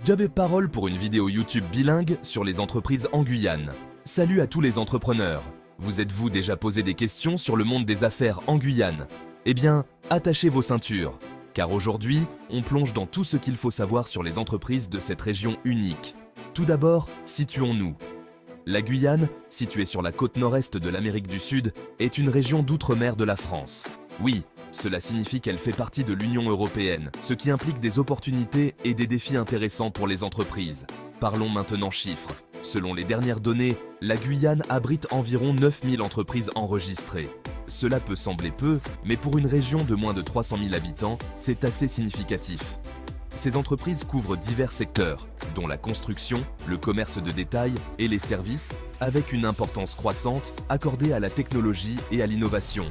J'avais parole pour une vidéo YouTube bilingue sur les entreprises en Guyane. Salut à tous les entrepreneurs. Vous êtes-vous déjà posé des questions sur le monde des affaires en Guyane? Eh bien, attachez vos ceintures, car aujourd'hui, on plonge dans tout ce qu'il faut savoir sur les entreprises de cette région unique. Tout d'abord, situons-nous. La Guyane, située sur la côte nord-est de l'Amérique du Sud, est une région d'outre-mer de la France. Oui, cela signifie qu'elle fait partie de l'Union européenne, ce qui implique des opportunités et des défis intéressants pour les entreprises. Parlons maintenant chiffres. Selon les dernières données, la Guyane abrite environ 9000 entreprises enregistrées. Cela peut sembler peu, mais pour une région de moins de 300 000 habitants, c'est assez significatif. Ces entreprises couvrent divers secteurs, dont la construction, le commerce de détail et les services, avec une importance croissante accordée à la technologie et à l'innovation.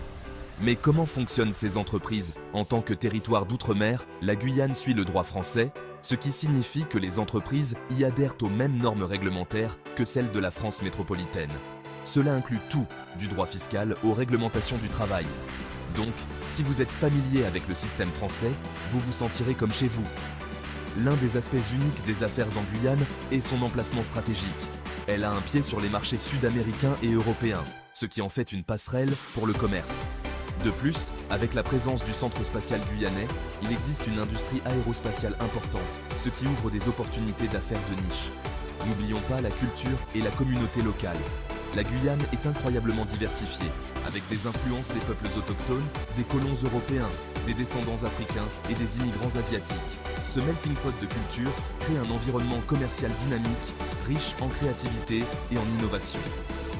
Mais comment fonctionnent ces entreprises? En tant que territoire d'outre-mer, la Guyane suit le droit français, ce qui signifie que les entreprises y adhèrent aux mêmes normes réglementaires que celles de la France métropolitaine. Cela inclut tout, du droit fiscal aux réglementations du travail. Donc, si vous êtes familier avec le système français, vous vous sentirez comme chez vous. L'un des aspects uniques des affaires en Guyane est son emplacement stratégique. Elle a un pied sur les marchés sud-américains et européens, ce qui en fait une passerelle pour le commerce. De plus, avec la présence du Centre spatial guyanais, il existe une industrie aérospatiale importante, ce qui ouvre des opportunités d'affaires de niche. N'oublions pas la culture et la communauté locale. La Guyane est incroyablement diversifiée, avec des influences des peuples autochtones, des colons européens, des descendants africains et des immigrants asiatiques. Ce melting pot de culture crée un environnement commercial dynamique, riche en créativité et en innovation.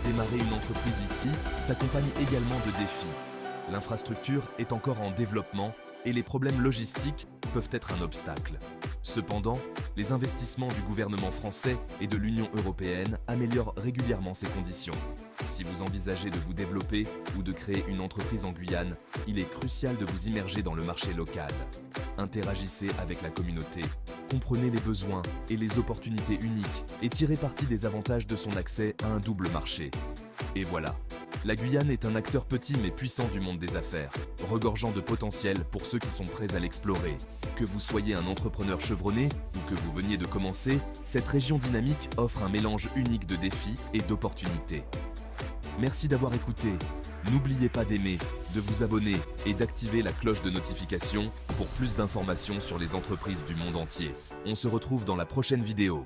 Démarrer une entreprise ici s'accompagne également de défis. L'infrastructure est encore en développement et les problèmes logistiques peuvent être un obstacle. Cependant, les investissements du gouvernement français et de l'Union européenne améliorent régulièrement ces conditions. Si vous envisagez de vous développer ou de créer une entreprise en Guyane, il est crucial de vous immerger dans le marché local. Interagissez avec la communauté, comprenez les besoins et les opportunités uniques et tirez parti des avantages de son accès à un double marché. Et voilà. La Guyane est un acteur petit mais puissant du monde des affaires, regorgeant de potentiel pour ceux qui sont prêts à l'explorer. Que vous soyez un entrepreneur chevronné ou que vous veniez de commencer, cette région dynamique offre un mélange unique de défis et d'opportunités. Merci d'avoir écouté. N'oubliez pas d'aimer, de vous abonner et d'activer la cloche de notification pour plus d'informations sur les entreprises du monde entier. On se retrouve dans la prochaine vidéo.